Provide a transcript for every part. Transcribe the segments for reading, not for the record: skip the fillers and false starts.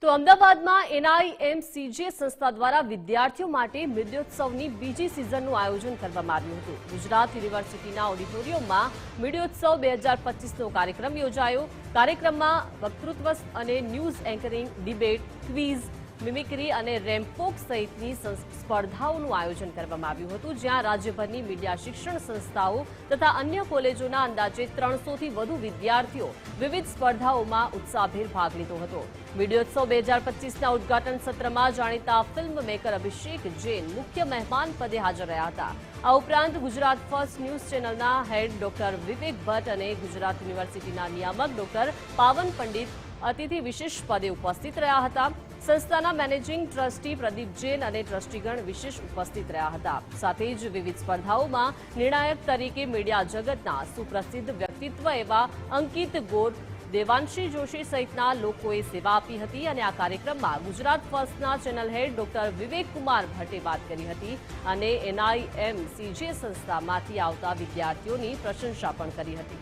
તો અમદાવાદમાં NIMCJ સંસ્થા દ્વારા વિદ્યાર્થીઓ માટે મીડિયોત્સવની બીજી સિઝનનું આયોજન કરવામાં આવ્યું હતું. ગુજરાત યુનિવર્સિટીના ઓડિટોરિયમમાં મીડિયોત્સવ 2025નો કાર્યક્રમ યોજાયો. કાર્યક્રમમાં વક્તૃત્વ અને news anchoring, debate, quiz, mimicry અને રેમ્પોક સહિતની સ્પર્ધાઓનું આયોજન કરવામાં આવ્યું હતું, જ્યાં રાજ્યભરની મીડિયા શિક્ષણ સંસ્થાઓ તથા અન્ય કોલેજોના અંદાજે 300થી વધુ વિદ્યાર્થીઓ વિવિધ સ્પર્ધાઓમાં ઉત્સાહભેર ભાગ લીધો હતો. મીડિયોત્સવ 2025ના ઉદઘાટન સત્રમાં જાણીતા ફિલ્મ મેકર અભિષેક જૈન મુખ્ય મહેમાન પદે હાજર રહ્યા હતા. આ ઉપરાંત ગુજરાત ફર્સ્ટ ન્યૂઝ ચેનલના હેડ ડોક્ટર વિવેક ભટ્ટ અને ગુજરાત યુનિવર્સિટીના નિયામક ડોક્ટર પાવન પંડિત અતિથિ વિશેષ પદે ઉપસ્થિત રહ્યા હતા. સંસ્થાના મેનેજિંગ ટ્રસ્ટી પ્રદીપ જૈન અને ટ્રસ્ટીગણ વિશેષ ઉપસ્થિત રહ્યા હતા. સાથે જ વિવિધ સ્પર્ધાઓમાં નિર્ણાયક તરીકે મીડિયા જગતના સુપ્રસિદ્ધ વ્યક્તિત્વ એવા અંકિત ગોર, દેવાંશી જોશી સહિતના લોકોએ સેવા આપી હતી અને આ કાર્યક્રમમાં ગુજરાત ફર્સ્ટના ચેનલ હેડ ડોક્ટર વિવેક કુમાર ભટ્ટે વાત કરી હતી અને NIMCJ સંસ્થામાંથી આવતા વિદ્યાર્થીઓની પ્રશંસા પણ કરી હતી.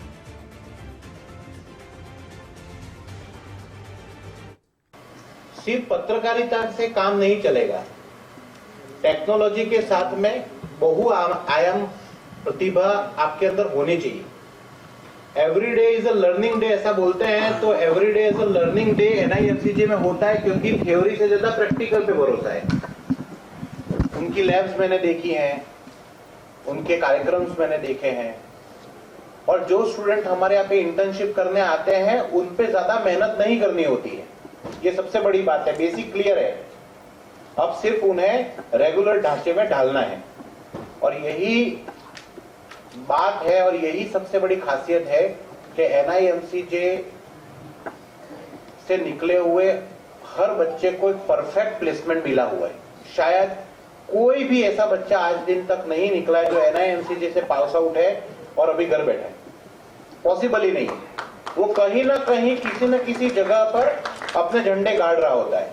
सिर्फ पत्रकारिता से काम नहीं चलेगा, टेक्नोलॉजी के साथ में बहु आयाम प्रतिभा आपके अंदर होनी चाहिए. Every day is a learning day ऐसा बोलते हैं, तो every day is a learning day NIMCJ में होता है, क्योंकि थ्योरी से ज्यादा प्रैक्टिकल पे भरोसा है. उनकी लैब्स मैंने देखी हैं, उनके कार्यक्रम्स मैंने देखे हैं, और जो स्टूडेंट हमारे यहाँ पे इंटर्नशिप करने आते हैं उन पे ज्यादा मेहनत नहीं करनी होती है. ये सबसे बड़ी बात है. बेसिक क्लियर है, अब सिर्फ उन्हें रेगुलर ढांचे में ढालना है, और यही बात है और यही सबसे बड़ी खासियत है कि NIMCJ से निकले हुए हर बच्चे को एक परफेक्ट प्लेसमेंट मिला हुआ है. शायद कोई भी ऐसा बच्चा आज दिन तक नहीं निकला है जो NIMCJ से पास आउट है और अभी घर बैठा है. पॉसिबल ही नहीं है. वो कहीं ना कहीं किसी न किसी जगह पर अपने झंडे गाड़ रहा होता है,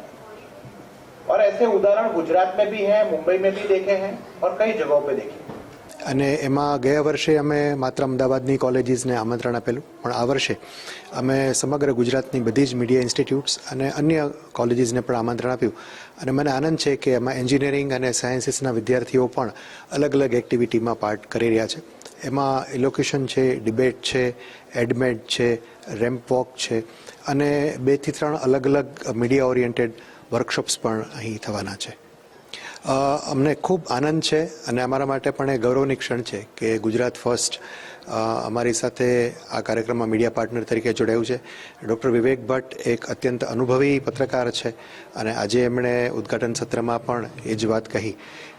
और ऐसे उदाहरण गुजरात में भी हैं, मुंबई में भी देखे हैं और कई जगहों पे देखे. અને એમાં ગયા વર્ષે અમે માત્ર અમદાવાદની કોલેજીસને આમંત્રણ આપેલું, પણ આ વર્ષે અમે સમગ્ર ગુજરાતની બધી જ મીડિયા ઇન્સ્ટિટ્યૂટ્સ અને અન્ય કોલેજીસને પણ આમંત્રણ આપ્યું. અને મને આનંદ છે કે એમાં એન્જિનિયરિંગ અને સાયન્સીસના વિદ્યાર્થીઓ પણ અલગ અલગ એક્ટિવિટીમાં પાર્ટ કરી રહ્યા છે. એમાં એલોક્યુશન છે, ડિબેટ છે, એડમેડ છે, રેમ્પ વોક છે, અને 2 થી 3 અલગ અલગ મીડિયા ઓરિએન્ટેડ વર્કશોપ્સ પણ અહીં થવાના છે. અમને ખૂબ આનંદ છે અને અમારા માટે પણ એ ગૌરવની ક્ષણ છે કે ગુજરાત ફર્સ્ટ અમારી સાથે આ કાર્યક્રમમાં મીડિયા પાર્ટનર તરીકે જોડાયું છે. ડૉક્ટર વિવેક ભટ્ટ એક અત્યંત અનુભવી પત્રકાર છે, અને આજે એમણે ઉદ્ઘાટન સત્રમાં પણ એ જ વાત કહી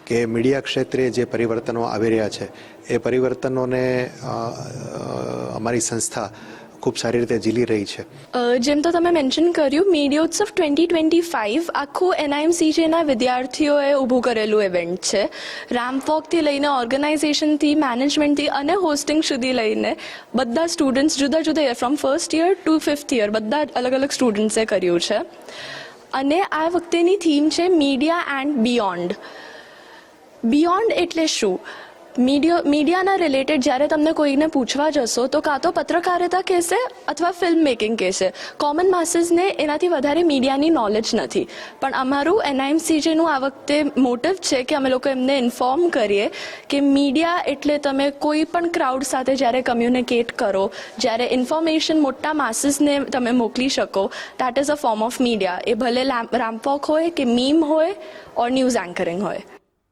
કે મીડિયા ક્ષેત્રે જે પરિવર્તનો આવી રહ્યા છે એ પરિવર્તનોને અમારી સંસ્થા ખૂબ સારી રીતે ઝીલી રહી છે. જેમ તો તમે મેન્શન કર્યું, મીડિયોત્સવ 2025 આખું NIMCJના વિદ્યાર્થીઓએ ઊભું કરેલું ઇવેન્ટ છે. રેમ્પ વોકથી લઈને ઓર્ગેનાઇઝેશનથી, મેનેજમેન્ટથી અને હોસ્ટિંગ સુધી લઈને બધા સ્ટુડન્ટ્સ જુદા જુદા from first year to 5th year બધા અલગ અલગ સ્ટુડન્ટ્સે કર્યું છે. અને આ વખતેની થીમ છે મીડિયા એન્ડ બિયોન્ડ. બિયોન્ડ એટલે શું? મીડિયાના રિલેટેડ જ્યારે તમને કોઈને પૂછવા જશો તો કાં તો પત્રકારિતા કહેશે અથવા ફિલ્મ મેકિંગ કહેશે. કોમન માસીસને એનાથી વધારે મીડિયાની નોલેજ નથી. પણ અમારું NIMCJનું આ વખતે મોટિવ છે કે અમે લોકો એમને ઇન્ફોર્મ કરીએ કે મીડિયા એટલે તમે કોઈ પણ ક્રાઉડ સાથે જ્યારે કમ્યુનિકેટ કરો, જ્યારે ઇન્ફોર્મેશન મોટા માસીસને તમે મોકલી શકો, that is a form of media. એ ભલે રેમ્પ વોક હોય કે મીમ હોય ઓર ન્યૂઝ એન્કરિંગ હોય.